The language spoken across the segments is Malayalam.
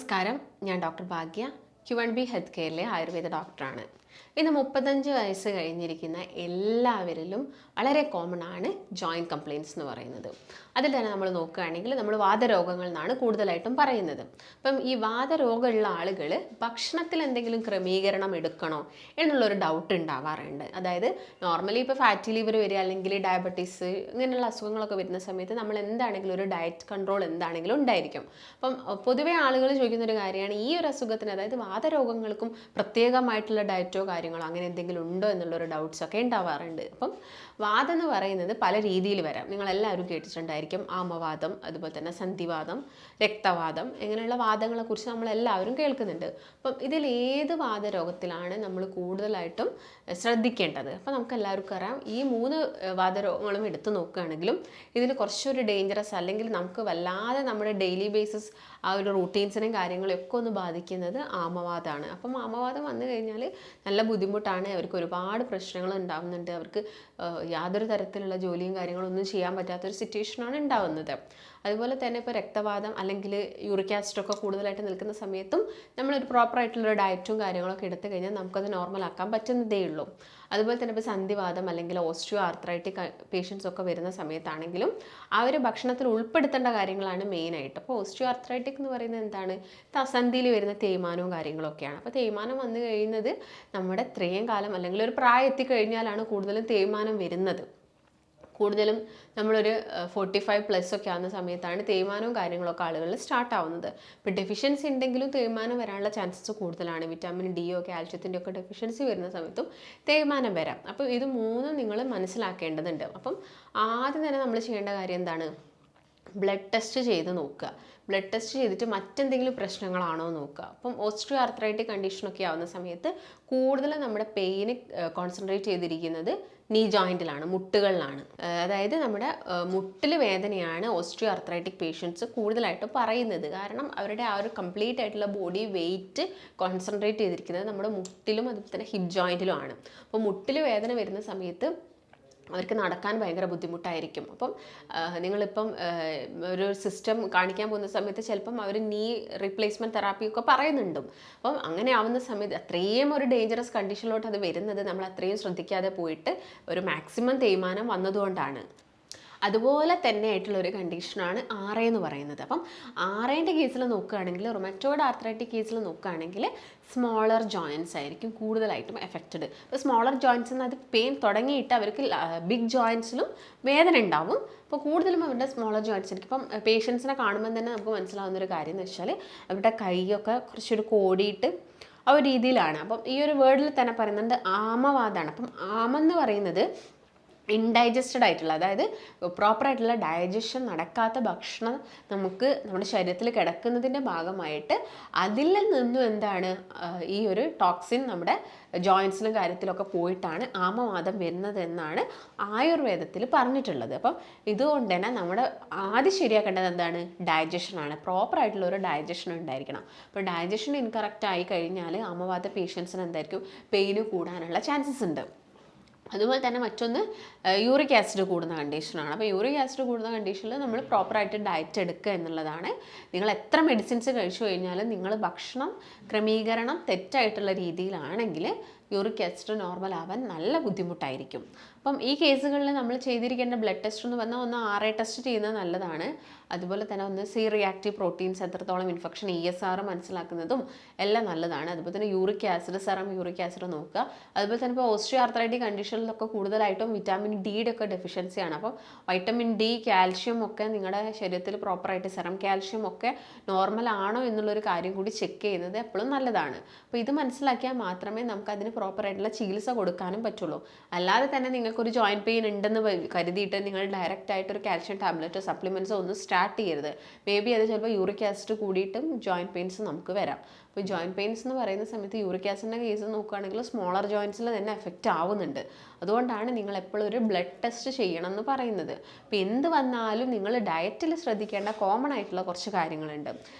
നമസ്കാരം, ഞാൻ ഡോക്ടർ ഭാഗ്യ, Q&B ഹെൽത്ത് കെയറിലെ ആയുർവേദ ഡോക്ടറാണ്. ഇന്ന് 35 വയസ്സ് കഴിഞ്ഞിരിക്കുന്ന എല്ലാവരിലും വളരെ കോമൺ ആണ് ജോയിൻറ്റ് കംപ്ലയിൻറ്റ്സ് എന്ന് പറയുന്നത്. അതിൽ തന്നെ നമ്മൾ നോക്കുകയാണെങ്കിൽ നമ്മൾ വാതരോഗങ്ങൾ എന്നാണ് കൂടുതലായിട്ടും പറയുന്നത്. അപ്പം ഈ വാതരോഗമുള്ള ആളുകൾ ഭക്ഷണത്തിൽ എന്തെങ്കിലും ക്രമീകരണം എടുക്കണോ എന്നുള്ളൊരു ഡൗട്ട് ഉണ്ടാവാറുണ്ട്. അതായത് നോർമലി ഇപ്പോൾ ഫാറ്റി ലിവർ വരിക അല്ലെങ്കിൽ ഡയബറ്റീസ് ഇങ്ങനെയുള്ള അസുഖങ്ങളൊക്കെ വരുന്ന സമയത്ത് നമ്മൾ എന്താണെങ്കിലും ഒരു ഡയറ്റ് കൺട്രോൾ എന്താണെങ്കിലും ഉണ്ടായിരിക്കും. അപ്പം പൊതുവെ ആളുകൾ ചോദിക്കുന്നൊരു കാര്യമാണ് ഈ ഒരു അസുഖത്തിന്, അതായത് വാതരോഗങ്ങൾക്കും പ്രത്യേകമായിട്ടുള്ള ഡയറ്റോ കാര്യങ്ങളോ അങ്ങനെ എന്തെങ്കിലും ഉണ്ടോ എന്നുള്ളൊരു ഡൗട്ട്സ് ഒക്കെ ഉണ്ടാവാറുണ്ട്. അപ്പം വാദം എന്ന് പറയുന്നത് പല രീതിയിൽ വരാം. നിങ്ങളെല്ലാവരും കേട്ടിട്ടുണ്ടായിരിക്കും ആമവാദം, അതുപോലെ തന്നെ സന്ധിവാദം, രക്തവാദം, ഇങ്ങനെയുള്ള വാദങ്ങളെക്കുറിച്ച് നമ്മളെല്ലാവരും കേൾക്കുന്നുണ്ട്. അപ്പം ഇതിൽ ഏത് വാതരോഗത്തിലാണ് നമ്മൾ കൂടുതലായിട്ടും ശ്രദ്ധിക്കേണ്ടത്? അപ്പം നമുക്ക് എല്ലാവർക്കും അറിയാം, ഈ 3 വാതരോഗങ്ങളും എടുത്തു നോക്കുകയാണെങ്കിലും ഇതിൽ കുറച്ചൊരു ഡേഞ്ചറസ് അല്ലെങ്കിൽ നമുക്ക് വല്ലാതെ നമ്മുടെ ഡെയിലി ബേസിസ് ആ ഒരു റൂട്ടീൻസിനെയും കാര്യങ്ങളെയും ഒക്കെ ഒന്ന് ബാധിക്കുന്നത് ആമവാദമാണ്. അപ്പം ആമവാദം വന്നു കഴിഞ്ഞാൽ നല്ല ബുദ്ധിമുട്ടാണ്, അവർക്ക് ഒരുപാട് പ്രശ്നങ്ങൾ ഉണ്ടാകുന്നുണ്ട്, അവർക്ക് യാതൊരു തരത്തിലുള്ള ജോലിയും കാര്യങ്ങളൊന്നും ചെയ്യാൻ പറ്റാത്തൊരു സിറ്റുവേഷനാണ് ഉണ്ടാകുന്നത്. അതുപോലെ തന്നെ ഇപ്പോൾ രക്തവാദം അല്ലെങ്കിൽ യൂറിക് ആസിഡ് ഒക്കെ കൂടുതലായിട്ട് നിൽക്കുന്ന സമയത്തും നമ്മളൊരു പ്രോപ്പറായിട്ടുള്ളൊരു ഡയറ്റും കാര്യങ്ങളൊക്കെ എടുത്തു കഴിഞ്ഞാൽ നമുക്കത് നോർമലാക്കാൻ പറ്റുന്നതേ ഉള്ളൂ. അതുപോലെ തന്നെ ഇപ്പോൾ സന്ധിവാദം അല്ലെങ്കിൽ ഓസ്റ്റിയോ ആർത്രൈറ്റിക് പേഷ്യൻസ് ഒക്കെ വരുന്ന സമയത്താണെങ്കിലും അവർ ഭക്ഷണത്തിൽ ഉൾപ്പെടുത്തേണ്ട കാര്യങ്ങളാണ് മെയിനായിട്ട്. അപ്പോൾ ഓസ്റ്റിയോ ആർത്രൈറ്റിക് എന്ന് പറയുന്നത് എന്താണ്? സന്ധിയിൽ വരുന്ന തേയ്മാനവും കാര്യങ്ങളൊക്കെയാണ്. അപ്പോൾ തേയ്മാനം വന്നു കഴിയുന്നത് നമ്മുടെ ഇത്രയും കാലം അല്ലെങ്കിൽ ഒരു പ്രായം എത്തിക്കഴിഞ്ഞാലാണ് കൂടുതലും തേയ്മാനം വരുന്നത്. കൂടുതലും നമ്മളൊരു 45+ ഒക്കെ ആവുന്ന സമയത്താണ് തേയ്മാനവും കാര്യങ്ങളൊക്കെ ആളുകളിൽ സ്റ്റാർട്ട് ആവുന്നത്. ഇപ്പോൾ ഡെഫിഷ്യൻസി ഉണ്ടെങ്കിലും തേയ്മാനം വരാനുള്ള ചാൻസസ് കൂടുതലാണ്. വിറ്റാമിൻ ഡിയോ കാൽഷ്യത്തിൻ്റെ ഒക്കെ ഡെഫിഷ്യൻസി വരുന്ന സമയത്തും തേയ്മാനം വരാം. അപ്പോൾ ഇത് മൂന്നും നിങ്ങൾ മനസ്സിലാക്കേണ്ടതുണ്ട്. അപ്പം ആദ്യം തന്നെ നമ്മൾ ചെയ്യേണ്ട കാര്യം എന്താണ്? ബ്ലഡ് ടെസ്റ്റ് ചെയ്ത് നോക്കുക. ബ്ലഡ് ടെസ്റ്റ് ചെയ്തിട്ട് മറ്റെന്തെങ്കിലും പ്രശ്നങ്ങളാണോ നോക്കുക. അപ്പം ഓസ്റ്റിയോ ആർത്രൈറ്റിക് കണ്ടീഷനൊക്കെ ആവുന്ന സമയത്ത് കൂടുതലും നമ്മുടെ പെയിന് കോൺസെൻട്രേറ്റ് ചെയ്തിരിക്കുന്നത് നീ ജോയിൻറ്റിലാണ്, മുട്ടുകളിലാണ്. അതായത് നമ്മുടെ മുട്ടിൽ വേദനയാണ് ഓസ്റ്റിയോ ആർത്രൈറ്റിക് പേഷ്യൻസ് കൂടുതലായിട്ട് പറയുന്നത്. കാരണം അവരുടെ ആ ഒരു കംപ്ലീറ്റ് ആയിട്ടുള്ള ബോഡി വെയിറ്റ് കോൺസെൻട്രേറ്റ് ചെയ്തിരിക്കുന്നത് നമ്മുടെ മുട്ടിലും അതുപോലെ തന്നെ ഹിപ്പ് ജോയിൻറ്റിലുമാണ്. അപ്പോൾ മുട്ടിൽ വേദന വരുന്ന സമയത്ത് അവർക്ക് നടക്കാൻ ഭയങ്കര ബുദ്ധിമുട്ടായിരിക്കും. അപ്പം നിങ്ങളിപ്പം ഒരു സിസ്റ്റം കാണിക്കാൻ പോകുന്ന സമയത്ത് ചിലപ്പം അവർ നീ റീപ്ലേസ്മെൻറ്റ് തെറാപ്പിയൊക്കെ പറയുന്നുണ്ട്. അപ്പം അങ്ങനെ ആവുന്ന സമയത്ത് അത്രയും ഒരു ഡേഞ്ചറസ് കണ്ടീഷനിലോട്ട് അത് വരുന്നത് നമ്മൾ അത്രയും ശ്രദ്ധിക്കാതെ പോയിട്ട് ഒരു മാക്സിമം തേയ്മാനം വന്നതുകൊണ്ടാണ്. അതുപോലെ തന്നെ ആയിട്ടുള്ളൊരു കണ്ടീഷനാണ് RA എന്ന് പറയുന്നത്. അപ്പം RAൻ്റെ കേസിൽ നോക്കുകയാണെങ്കിൽ, റൊമാറ്റോയിഡ് ആർത്രൈറ്റിക് കേസിൽ നോക്കുകയാണെങ്കിൽ സ്മോളർ ജോയിൻറ്റ്സ് ആയിരിക്കും കൂടുതലായിട്ടും എഫക്റ്റഡ്. ഇപ്പോൾ സ്മോളർ ജോയിൻറ്റ്സ് എന്ന് അത് പെയിൻ തുടങ്ങിയിട്ട് അവർക്ക് ബിഗ് ജോയിൻറ്റ്സിലും വേദന ഉണ്ടാവും. അപ്പോൾ കൂടുതലും അവരുടെ സ്മോളർ ജോയിൻറ്റ്സ് ആയിരിക്കും. ഇപ്പം പേഷ്യൻസിനെ കാണുമ്പോൾ തന്നെ നമുക്ക് മനസ്സിലാവുന്നൊരു കാര്യം എന്ന് വെച്ചാൽ അവരുടെ കൈയൊക്കെ കുറച്ചൊരു കോടിയിട്ട് ആ ഒരു രീതിയിലാണ്. അപ്പം ഈ ഒരു വേർഡിൽ തന്നെ പറയുന്നത് ആമവാദമാണ്. അപ്പം ആമെന്ന് പറയുന്നത് ഇൻഡൈജസ്റ്റഡ് ആയിട്ടുള്ള, അതായത് പ്രോപ്പറായിട്ടുള്ള ഡൈജഷൻ നടക്കാത്ത ഭക്ഷണം നമുക്ക് നമ്മുടെ ശരീരത്തിൽ കിടക്കുന്നതിൻ്റെ ഭാഗമായിട്ട് അതിൽ നിന്നും എന്താണ് ഈ ഒരു ടോക്സിൻ നമ്മുടെ ജോയിൻസിലും കാര്യത്തിലൊക്കെ പോയിട്ടാണ് ആമവാദം വരുന്നത് എന്നാണ് ആയുർവേദത്തിൽ പറഞ്ഞിട്ടുള്ളത്. അപ്പം ഇതുകൊണ്ട് തന്നെ നമ്മുടെ ആദ്യം ശരിയാക്കേണ്ടത് എന്താണ്? ഡൈജഷനാണ്. പ്രോപ്പറായിട്ടുള്ള ഒരു ഡൈജഷൻ ഉണ്ടായിരിക്കണം. അപ്പോൾ ഡൈജഷൻ ഇൻകറക്റ്റ് ആയി കഴിഞ്ഞാൽ ആമവാദ പേഷ്യൻസിന് എന്തായിരിക്കും? പെയിന് കൂടാനുള്ള ചാൻസസ് ഉണ്ട്. അതുപോലെ തന്നെ മറ്റൊന്ന് യൂറിക് ആസിഡ് കൂടുന്ന കണ്ടീഷനാണ്. അപ്പോൾ യൂറിക് ആസിഡ് കൂടുന്ന കണ്ടീഷനിൽ നമ്മൾ പ്രോപ്പറായിട്ട് ഡയറ്റ് എടുക്കുക എന്നുള്ളതാണ്. നിങ്ങൾ എത്ര മെഡിസിൻസ് കഴിച്ചു കഴിഞ്ഞാലും നിങ്ങൾ ഭക്ഷണം ക്രമീകരണം തെറ്റായിട്ടുള്ള രീതിയിലാണെങ്കിൽ യൂറിക് ആസിഡ് നോർമൽ ആവാൻ നല്ല ബുദ്ധിമുട്ടായിരിക്കും. അപ്പം ഈ കേസുകളിൽ നമ്മൾ ചെയ്തിരിക്കേണ്ട ബ്ലഡ് ടെസ്റ്റ് എന്ന് പറഞ്ഞാൽ ഒന്ന് RA ടെസ്റ്റ് ചെയ്യുന്നത് നല്ലതാണ്. അതുപോലെ തന്നെ ഒന്ന് C റിയാക്റ്റീവ് പ്രോട്ടീൻസ് എത്രത്തോളം ഇൻഫെക്ഷൻ ESR മനസ്സിലാക്കുന്നതും എല്ലാം നല്ലതാണ്. അതുപോലെ തന്നെ uric acid, serum uric acid നോക്കുക. അതുപോലെ തന്നെ ഇപ്പോൾ ഓസ്റ്റിയോ ആർത്രൈറ്റിക് കണ്ടീഷനിലൊക്കെ കൂടുതലായിട്ടും വിറ്റാമിൻ ഡിയുടെ ഒക്കെ ഡെഫിഷ്യൻസിയാണ്. അപ്പോൾ വൈറ്റമിൻ ഡി, കാൽഷ്യം ഒക്കെ നിങ്ങളുടെ ശരീരത്തിൽ പ്രോപ്പറായിട്ട് സെറം കാൽഷ്യം ഒക്കെ നോർമൽ ആണോ എന്നുള്ളൊരു കാര്യം കൂടി ചെക്ക് ചെയ്യുന്നത് എപ്പോഴും നല്ലതാണ്. അപ്പോൾ ഇത് മനസ്സിലാക്കിയാൽ മാത്രമേ നമുക്കതിന് പ്രോപ്പറായിട്ടുള്ള ചികിത്സ കൊടുക്കാനും പറ്റുള്ളൂ. അല്ലാതെ തന്നെ നിങ്ങൾക്കൊരു ജോയിൻറ്റ് പെയിൻ ഉണ്ടെന്ന് കരുതിയിട്ട് നിങ്ങൾ ഡയറക്റ്റ് ആയിട്ടൊരു കാൽഷ്യം ടാബ്ലറ്റോ സപ്ലിമെൻറ്റ്സോ ഒന്നും സ്റ്റാർട്ട് ചെയ്യരുത്. മേ ബി അത് ചിലപ്പോൾ യൂറിക് ആസിഡ് കൂടിയിട്ടും ജോയിൻറ്റ് പെയിൻസ് നമുക്ക് വരാം. അപ്പോൾ ജോയിൻറ്റ് പെയിൻസ് എന്ന് പറയുന്ന സമയത്ത് യൂറിക് ആസിഡിൻ്റെ കേസ് നോക്കുകയാണെങ്കിൽ സ്മോളർ ജോയിൻറ്റ്സിൽ തന്നെ എഫക്റ്റ് ആവുന്നുണ്ട്. അതുകൊണ്ടാണ് നിങ്ങൾ എപ്പോഴും ഒരു ബ്ലഡ് ടെസ്റ്റ് ചെയ്യണം എന്ന് പറയുന്നത്. അപ്പോൾ എന്ത് വന്നാലും നിങ്ങൾ ഡയറ്റിൽ ശ്രദ്ധിക്കേണ്ട കോമൺ ആയിട്ടുള്ള കുറച്ച് കാര്യങ്ങളുണ്ട്.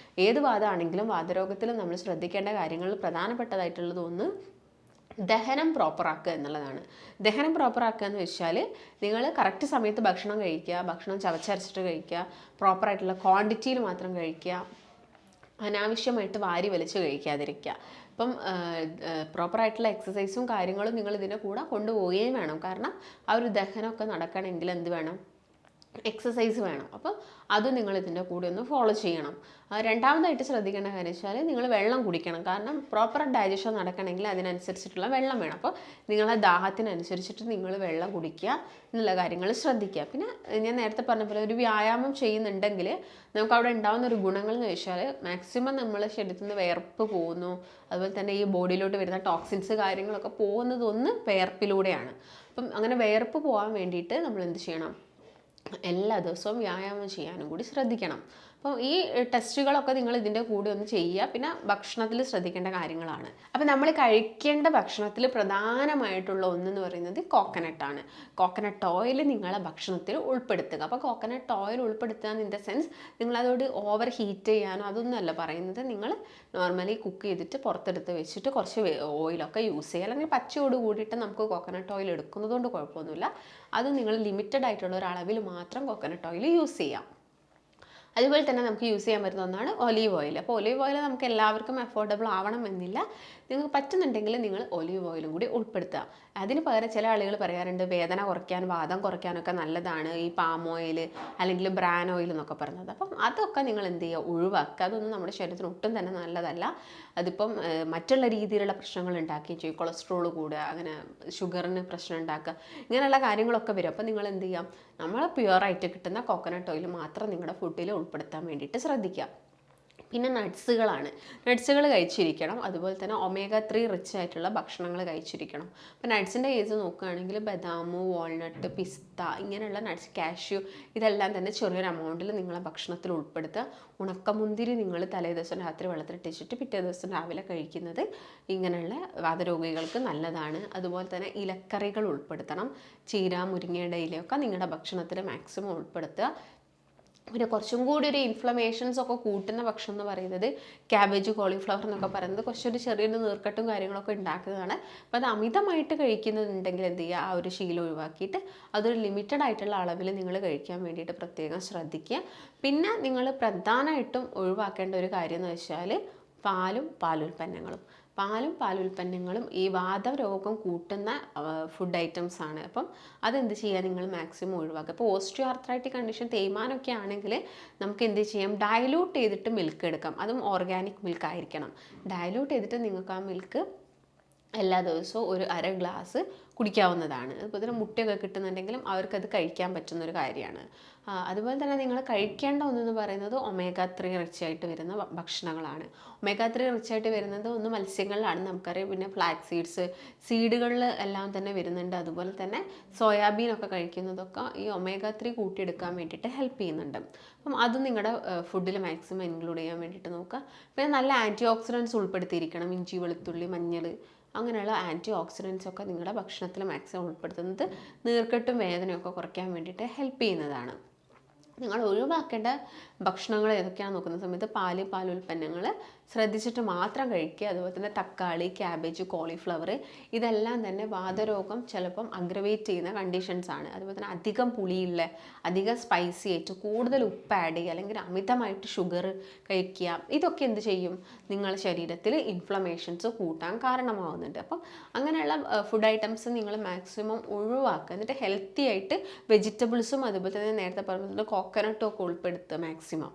ഏത് വാദമാണെങ്കിലും വാതരോഗത്തിലും നമ്മൾ ശ്രദ്ധിക്കേണ്ട കാര്യങ്ങളിൽ പ്രധാനപ്പെട്ടതായിട്ടുള്ളത് ഒന്ന് ദഹനം പ്രോപ്പറാക്കുക എന്നുള്ളതാണ്. ദഹനം പ്രോപ്പറാക്കുക എന്ന് വെച്ചാൽ നിങ്ങൾ കറക്റ്റ് സമയത്ത് ഭക്ഷണം കഴിക്കുക, ഭക്ഷണം ചവച്ചരച്ചിട്ട് കഴിക്കുക, പ്രോപ്പറായിട്ടുള്ള ക്വാണ്ടിറ്റിയിൽ മാത്രം കഴിക്കുക, അനാവശ്യമായിട്ട് വാരി വലിച്ച് കഴിക്കാതിരിക്കുക. ഇപ്പം പ്രോപ്പറായിട്ടുള്ള എക്സസൈസും കാര്യങ്ങളും നിങ്ങൾ ഇതിൻ്റെ കൂടെ കൊണ്ടുപോവുകയും വേണം. കാരണം ആ ഒരു ദഹനമൊക്കെ നടക്കണമെങ്കിൽ എന്ത് വേണം? എക്സസൈസ് വേണം. അപ്പോൾ അത് നിങ്ങൾ ഇതിൻ്റെ കൂടെ ഒന്ന് ഫോളോ ചെയ്യണം. രണ്ടാമതായിട്ട് ശ്രദ്ധിക്കേണ്ട കാര്യം വെച്ചാൽ നിങ്ങൾ വെള്ളം കുടിക്കണം. കാരണം പ്രോപ്പർ ഡൈജഷൻ നടക്കണമെങ്കിൽ അതിനനുസരിച്ചിട്ടുള്ള വെള്ളം വേണം. അപ്പോൾ നിങ്ങളെ ദാഹത്തിനനുസരിച്ചിട്ട് നിങ്ങൾ വെള്ളം കുടിക്കുക എന്നുള്ള കാര്യങ്ങൾ ശ്രദ്ധിക്കുക. പിന്നെ ഞാൻ നേരത്തെ പറഞ്ഞ പോലെ ഒരു വ്യായാമം ചെയ്യുന്നുണ്ടെങ്കിൽ നമുക്ക് അവിടെ ഉണ്ടാകുന്ന ഒരു ഗുണങ്ങൾ എന്ന് വെച്ചാൽ മാക്സിമം നമ്മളെ ശരീരത്തിൽ നിന്ന് വിയർപ്പ് പോകുന്നു. അതുപോലെ തന്നെ ഈ ബോഡിയിലോട്ട് വരുന്ന ടോക്സിൻസ് കാര്യങ്ങളൊക്കെ പോകുന്നത് ഒന്ന് വിയർപ്പിലൂടെയാണ്. അപ്പം അങ്ങനെ വിയർപ്പ് പോകാൻ വേണ്ടിയിട്ട് നമ്മൾ എന്ത് ചെയ്യണം? എല്ലാ ദിവസവും വ്യായാമം ചെയ്യാനും കൂടി ശ്രദ്ധിക്കണം. അപ്പോൾ ഈ ടെസ്റ്റുകളൊക്കെ നിങ്ങൾ ഇതിൻ്റെ കൂടെ ഒന്ന് ചെയ്യുക. പിന്നെ ഭക്ഷണത്തിൽ ശ്രദ്ധിക്കേണ്ട കാര്യങ്ങളാണ്. അപ്പോൾ നമ്മൾ കഴിക്കേണ്ട ഭക്ഷണത്തിൽ പ്രധാനമായിട്ടുള്ള ഒന്നെന്ന് പറയുന്നത് കോക്കനട്ടാണ്. കോക്കനട്ട് ഓയിൽ നിങ്ങളെ ഭക്ഷണത്തിൽ ഉൾപ്പെടുത്തുക. അപ്പോൾ കോക്കനട്ട് ഓയിൽ ഉൾപ്പെടുത്തുക ഇൻ ദ സെൻസ് നിങ്ങളതോട് ഓവർ ഹീറ്റ് ചെയ്യാനോ അതൊന്നുമല്ല പറയുന്നത്. നിങ്ങൾ നോർമലി കുക്ക് ചെയ്തിട്ട് പുറത്തെടുത്ത് വെച്ചിട്ട് കുറച്ച് ഓയിലൊക്കെ യൂസ് ചെയ്യുക. അല്ലെങ്കിൽ പച്ചയോട് കൂടിയിട്ട് നമുക്ക് കോക്കനട്ട് ഓയിൽ എടുക്കുന്നതുകൊണ്ട് കുഴപ്പമൊന്നുമില്ല. അത് നിങ്ങൾ ലിമിറ്റഡ് ആയിട്ടുള്ള ഒരു അളവിൽ മാത്രം കോക്കനട്ട് ഓയിൽ യൂസ് ചെയ്യാം. അതുപോലെ തന്നെ നമുക്ക് യൂസ് ചെയ്യാൻ പറ്റുന്ന ഒന്നാണ് ഒലീവ് ഓയിൽ. അപ്പോൾ ഒലീവ് ഓയിൽ നമുക്ക് എല്ലാവർക്കും അഫോർഡബിൾ ആവണമെന്നില്ല. നിങ്ങൾക്ക് പറ്റുന്നുണ്ടെങ്കിൽ നിങ്ങൾ ഒലീവ് ഓയിലും കൂടി ഉൾപ്പെടുത്തുക. അതിന് പകരം ചില ആളുകൾ പറയാറുണ്ട് വേദന കുറയ്ക്കാൻ, വാദം കുറയ്ക്കാനൊക്കെ നല്ലതാണ് ഈ പാം ഓയിൽ അല്ലെങ്കിൽ ബ്രാൻ ഓയിൽ എന്നൊക്കെ പറയുന്നത്. അപ്പം അതൊക്കെ നിങ്ങൾ എന്ത് ചെയ്യുക? ഒഴിവാക്കുക. അതൊന്നും നമ്മുടെ ശരീരത്തിന് ഒട്ടും തന്നെ നല്ലതല്ല. അതിപ്പം മറ്റുള്ള രീതിയിലുള്ള പ്രശ്നങ്ങൾ ഉണ്ടാക്കുകയും ചെയ്യും. കൊളസ്ട്രോൾ കൂടുക, അങ്ങനെ ഷുഗറിന് പ്രശ്നം ഉണ്ടാക്കുക, ഇങ്ങനെയുള്ള കാര്യങ്ങളൊക്കെ വരും. അപ്പം നിങ്ങൾ എന്ത് ചെയ്യാം? നമ്മൾ പ്യുവറായിട്ട് കിട്ടുന്ന കോക്കനട്ട് ഓയിൽ മാത്രം നിങ്ങളുടെ ഫുഡിൽ ഉൾപ്പെടുത്താൻ വേണ്ടിയിട്ട് ശ്രദ്ധിക്കുക. പിന്നെ നട്ട്സുകളാണ്. നട്ട്സുകൾ കഴിച്ചിരിക്കണം. അതുപോലെ തന്നെ ഒമേഗ 3 റിച്ച് ആയിട്ടുള്ള ഭക്ഷണങ്ങൾ കഴിച്ചിരിക്കണം. അപ്പോൾ നട്ട്സിൻ്റെ കേസ് നോക്കുകയാണെങ്കിൽ ബദാം, വാൾനട്ട്, പിസ്ത ഇങ്ങനെയുള്ള നട്ട്സ്, കാഷ്യൂ ഇതെല്ലാം തന്നെ ചെറിയൊരു എമൗണ്ടിൽ നിങ്ങളെ ഭക്ഷണത്തിൽ ഉൾപ്പെടുത്തുക. ഉണക്കമുന്തിരി നിങ്ങൾ തലേ ദിവസം രാത്രി വെള്ളത്തിലിട്ടിച്ചിട്ട് പിറ്റേ ദിവസം രാവിലെ കഴിക്കുന്നത് ഇങ്ങനെയുള്ള വാതരോഗികൾക്ക് നല്ലതാണ്. അതുപോലെ തന്നെ ഇലക്കറികൾ ഉൾപ്പെടുത്തണം. ചീര, മുരിങ്ങയുടെ ഇലയൊക്കെ നിങ്ങളുടെ ഭക്ഷണത്തിൽ മാക്സിമം ഉൾപ്പെടുത്തുക. പിന്നെ കുറച്ചും കൂടി ഒരു ഇൻഫ്ലമേഷൻസ് ഒക്കെ കൂട്ടുന്ന ഭക്ഷണം എന്ന് പറയുന്നത് ക്യാബേജ്, കോളിഫ്ലവർ എന്നൊക്കെ പറയുന്നത് കുറച്ചൊരു ചെറിയൊരു നീർക്കെട്ടും കാര്യങ്ങളൊക്കെ ഉണ്ടാക്കുന്നതാണ്. അപ്പോൾ അത് അമിതമായിട്ട് കഴിക്കുന്നുണ്ടെങ്കിൽ എന്ത് ചെയ്യുക? ആ ഒരു ശീലം ഒഴിവാക്കിയിട്ട് അതൊരു ലിമിറ്റഡ് ആയിട്ടുള്ള അളവിൽ നിങ്ങൾ കഴിക്കാൻ വേണ്ടിയിട്ട് പ്രത്യേകം ശ്രദ്ധിക്കുക. പിന്നെ നിങ്ങൾ പ്രധാനമായിട്ടും ഒഴിവാക്കേണ്ട ഒരു കാര്യം എന്ന് വെച്ചാൽ പാലുൽപ്പന്നങ്ങളും ഈ വാതരോഗം കൂട്ടുന്ന ഫുഡ് ഐറ്റംസ് ആണ്. അപ്പം അതെന്ത് ചെയ്യുക? നിങ്ങൾ മാക്സിമം ഒഴിവാക്കുക. ഇപ്പോൾ ഓസ്റ്റിയോ ആർത്രൈറ്റിക് കണ്ടീഷൻ, തേയ്മാനമൊക്കെ ആണെങ്കിൽ നമുക്ക് എന്ത് ചെയ്യാം? ഡയലൂട്ട് ചെയ്തിട്ട് മിൽക്ക് എടുക്കാം. അതും ഓർഗാനിക് മിൽക്ക് ആയിരിക്കണം. ഡയലൂട്ട് ചെയ്തിട്ട് നിങ്ങൾക്ക് ആ മിൽക്ക് എല്ലാ ദിവസവും ഒരു അര ഗ്ലാസ് കുടിക്കാവുന്നതാണ്. അതുപോലെ തന്നെ മുട്ടയൊക്കെ കിട്ടുന്നുണ്ടെങ്കിലും അവർക്കത് കഴിക്കാൻ പറ്റുന്നൊരു കാര്യമാണ്. അതുപോലെ തന്നെ നിങ്ങൾ കഴിക്കേണ്ട ഒന്നെന്ന് പറയുന്നത് ഒമേഗ 3 റിച്ച് ആയിട്ട് വരുന്ന ഭക്ഷണങ്ങളാണ്. ഒമേഗ 3 റിച്ച് ആയിട്ട് വരുന്നത് ഒന്ന് മത്സ്യങ്ങളിലാണ്, നമുക്കറിയാം. പിന്നെ ഫ്ലാക്സ് സീഡുകളിൽ എല്ലാം തന്നെ വരുന്നുണ്ട്. അതുപോലെ തന്നെ സോയാബീനൊക്കെ കഴിക്കുന്നതൊക്കെ ഈ ഒമേഗ 3 കൂട്ടിയെടുക്കാൻ വേണ്ടിയിട്ട് ഹെൽപ്പ് ചെയ്യുന്നുണ്ട്. അപ്പം അത് നിങ്ങളുടെ ഫുഡിൽ മാക്സിമം ഇൻക്ലൂഡ് ചെയ്യാൻ വേണ്ടിയിട്ട് നോക്കുക. പിന്നെ നല്ല ആൻറ്റി ഓക്സിഡൻസ് ഉൾപ്പെടുത്തിയിരിക്കണം. ഇഞ്ചി, വെളുത്തുള്ളി, മഞ്ഞൾ അങ്ങനെയുള്ള ആൻറ്റി ഓക്സിഡൻസ് ഒക്കെ നിങ്ങളുടെ ഭക്ഷണത്തിൽ മാക്സിമം ഉൾപ്പെടുത്തുന്നത് നീർക്കെട്ടും വേദനയൊക്കെ കുറയ്ക്കാൻ വേണ്ടിയിട്ട് ഹെൽപ്പ് ചെയ്യുന്നതാണ്. നിങ്ങൾ ഒഴിവാക്കേണ്ട ഭക്ഷണങ്ങൾ ഏതൊക്കെയാണെന്ന് നോക്കുന്ന സമയത്ത് പാലുൽപ്പന്നങ്ങൾ ശ്രദ്ധിച്ചിട്ട് മാത്രം കഴിക്കുക. അതുപോലെ തന്നെ തക്കാളി, ക്യാബേജ്, കോളിഫ്ലവർ ഇതെല്ലാം തന്നെ വാതരോഗം ചിലപ്പം അഗ്രവേറ്റ് ചെയ്യുന്ന കണ്ടീഷൻസ് ആണ്. അതുപോലെ തന്നെ അധികം പുളിയുള്ള, അധികം സ്പൈസി ആയിട്ട് കൂടുതൽ ഉപ്പ് ആഡ് ചെയ്യുക, അല്ലെങ്കിൽ അമിതമായിട്ട് ഷുഗർ കഴിക്കുക, ഇതൊക്കെ എന്ത് ചെയ്യും? നിങ്ങളുടെ ശരീരത്തിൽ ഇൻഫ്ലമേഷൻസ് കൂട്ടാൻ കാരണമാവുന്നുണ്ട്. അപ്പം അങ്ങനെയുള്ള ഫുഡ് ഐറ്റംസ് നിങ്ങൾ മാക്സിമം ഒഴിവാക്കുക. എന്നിട്ട് ഹെൽത്തി ആയിട്ട് വെജിറ്റബിൾസും അതുപോലെ തന്നെ നേരത്തെ പറഞ്ഞിട്ട് കോക്കനട്ടും ഒക്കെ ഉൾപ്പെടുത്തുക മാക്സിമം.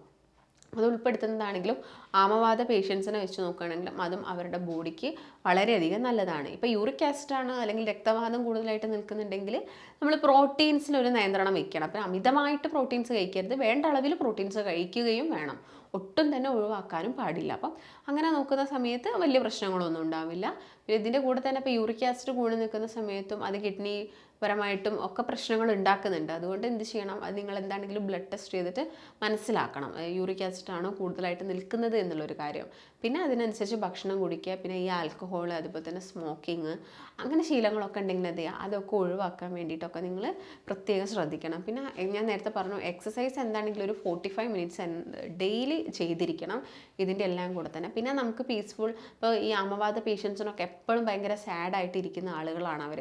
അത് ഉൾപ്പെടുത്തുന്നതാണെങ്കിലും ആമവാദ പേഷ്യൻസിനെ വെച്ച് നോക്കുകയാണെങ്കിലും അതും അവരുടെ ബോഡിക്ക് വളരെയധികം നല്ലതാണ്. ഇപ്പോൾ യൂറിക് ആസിഡ് ആണ് അല്ലെങ്കിൽ രക്തവാദം കൂടുതലായിട്ട് നിൽക്കുന്നുണ്ടെങ്കിൽ നമ്മൾ പ്രോട്ടീൻസിനൊരു നിയന്ത്രണം വയ്ക്കണം. അപ്പോൾ അമിതമായിട്ട് പ്രോട്ടീൻസ് കഴിക്കരുത്, വേണ്ട അളവിൽ പ്രോട്ടീൻസ് കഴിക്കുകയും വേണം, ഒട്ടും തന്നെ ഒഴിവാക്കാനും പാടില്ല. അപ്പം അങ്ങനെ നോക്കുന്ന സമയത്ത് വലിയ പ്രശ്നങ്ങളൊന്നും ഉണ്ടാവില്ല. പിന്നെ ഇതിൻ്റെ കൂടെ തന്നെ ഇപ്പോൾ യൂറിക് ആസിഡ് കൂടി നിൽക്കുന്ന സമയത്തും അത് കിഡ്നി പരമായിട്ടും ഒക്കെ പ്രശ്നങ്ങൾ ഉണ്ടാക്കുന്നുണ്ട്. അതുകൊണ്ട് എന്ത് ചെയ്യണം? അത് നിങ്ങൾ എന്താണെങ്കിലും ബ്ലഡ് ടെസ്റ്റ് ചെയ്തിട്ട് മനസ്സിലാക്കണം യൂറിക് ആസിഡ് ആണോ കൂടുതലായിട്ട് നിൽക്കുന്നത് എന്നുള്ളൊരു കാര്യം. പിന്നെ അതിനനുസരിച്ച് ഭക്ഷണം കുടിക്കുക. പിന്നെ ഈ ആൽക്കഹോൾ, അതുപോലെ തന്നെ സ്മോക്കിങ്, അങ്ങനെ ശീലങ്ങളൊക്കെ ഉണ്ടെങ്കിൽ എന്ത് ചെയ്യുക? അതൊക്കെ ഒഴിവാക്കാൻ വേണ്ടിയിട്ടൊക്കെ നിങ്ങൾ പ്രത്യേകം ശ്രദ്ധിക്കണം. പിന്നെ ഞാൻ നേരത്തെ പറഞ്ഞു, എക്സസൈസ് എന്താണെങ്കിലും ഒരു 45 മിനിറ്റ്സ് ഡെയിലി ചെയ്തിരിക്കണം ഇതിൻ്റെ എല്ലാം കൂടെ തന്നെ. പിന്നെ നമുക്ക് പീസ്ഫുൾ, ഇപ്പോൾ ഈ അമവാദ പേഷ്യൻസിനൊക്കെ എപ്പോഴും ഭയങ്കര സാഡായിട്ട് ഇരിക്കുന്ന ആളുകളാണ് അവർ.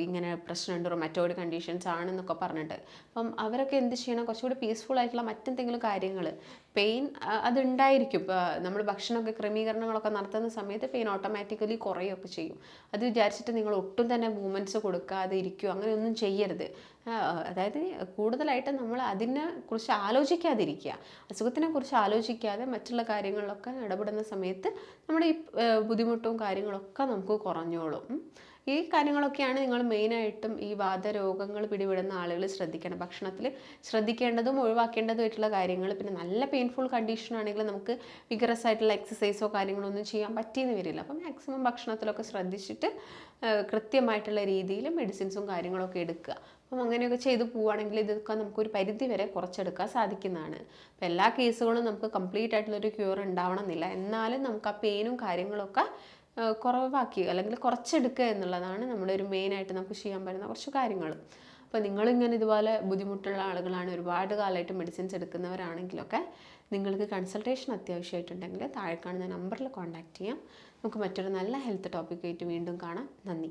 ഇങ്ങനെ പ്രശ്നമുണ്ട്, റൊമാറ്റോയിഡ് കണ്ടീഷൻസ് ആണെന്നൊക്കെ പറഞ്ഞിട്ട്. അപ്പം അവരൊക്കെ എന്ത് ചെയ്യണം, കുറച്ചുകൂടി പീസ്ഫുൾ ആയിട്ടുള്ള മറ്റെന്തെങ്കിലും കാര്യങ്ങൾ, പെയിൻ അതുണ്ടായിരിക്കും. ഇപ്പോൾ നമ്മൾ ഭക്ഷണമൊക്കെ ക്രമീകരണങ്ങളൊക്കെ നടത്തുന്ന സമയത്ത് പെയിൻ ഓട്ടോമാറ്റിക്കലി കുറയുകയൊക്കെ ചെയ്യും. അത് വിചാരിച്ചിട്ട് നിങ്ങൾ ഒട്ടും തന്നെ മൂവ്മെൻറ്റ്സ് കൊടുക്കാതെ ഇരിക്കുകയോ അങ്ങനെയൊന്നും ചെയ്യരുത്. അതായത് കൂടുതലായിട്ട് നമ്മൾ അതിനെക്കുറിച്ച് ആലോചിക്കാതിരിക്കുക, അസുഖത്തിനെ കുറിച്ച് ആലോചിക്കാതെ മറ്റുള്ള കാര്യങ്ങളിലൊക്കെ ഇടപെടുന്ന സമയത്ത് നമ്മുടെ ഈ ബുദ്ധിമുട്ടും കാര്യങ്ങളൊക്കെ നമുക്ക് കുറഞ്ഞോളും. ഈ കാര്യങ്ങളൊക്കെയാണ് നിങ്ങൾ മെയിനായിട്ടും ഈ വാതരോഗങ്ങൾ പിടിപെടുന്ന ആളുകൾ ശ്രദ്ധിക്കണം. ഭക്ഷണത്തിൽ ശ്രദ്ധിക്കേണ്ടതും ഒഴിവാക്കേണ്ടതുമായിട്ടുള്ള കാര്യങ്ങൾ. പിന്നെ നല്ല പെയിൻഫുൾ കണ്ടീഷൻ ആണെങ്കിൽ നമുക്ക് വിഗറസ് ആയിട്ടുള്ള എക്സസൈസോ കാര്യങ്ങളോ ഒന്നും ചെയ്യാൻ പറ്റിയെന്ന് വരില്ല. അപ്പം മാക്സിമം ഭക്ഷണത്തിലൊക്കെ ശ്രദ്ധിച്ചിട്ട് കൃത്യമായിട്ടുള്ള രീതിയിൽ മെഡിസിൻസും കാര്യങ്ങളൊക്കെ എടുക്കുക. അപ്പം അങ്ങനെയൊക്കെ ചെയ്ത് പോവുകയാണെങ്കിൽ ഇതൊക്കെ നമുക്കൊരു പരിധി വരെ കുറച്ചെടുക്കാൻ സാധിക്കുന്നതാണ്. അപ്പം എല്ലാ കേസുകളും നമുക്ക് കംപ്ലീറ്റ് ആയിട്ടുള്ളൊരു ക്യൂർ ഉണ്ടാവണം എന്നില്ല, എന്നാലും നമുക്ക് ആ പെയിനും കാര്യങ്ങളൊക്കെ കുറവാക്കി അല്ലെങ്കിൽ കുറച്ചെടുക്കുക എന്നുള്ളതാണ് നമ്മുടെ ഒരു മെയിനായിട്ട് നമുക്ക് ചെയ്യാൻ പറ്റുന്ന കുറച്ച് കാര്യങ്ങൾ. അപ്പോൾ നിങ്ങളിങ്ങനെ ഇതുപോലെ ബുദ്ധിമുട്ടുള്ള ആളുകളാണ്, ഒരുപാട് കാലമായിട്ട് മെഡിസിൻസ് എടുക്കുന്നവരാണെങ്കിലൊക്കെ നിങ്ങൾക്ക് കൺസൾട്ടേഷൻ അത്യാവശ്യമായിട്ടുണ്ടെങ്കിൽ താഴെ കാണുന്ന നമ്പറിൽ കോൺടാക്റ്റ് ചെയ്യാം. നമുക്ക് മറ്റൊരു നല്ല ഹെൽത്ത് ടോപ്പിക്കായിട്ട് വീണ്ടും കാണാം. നന്ദി.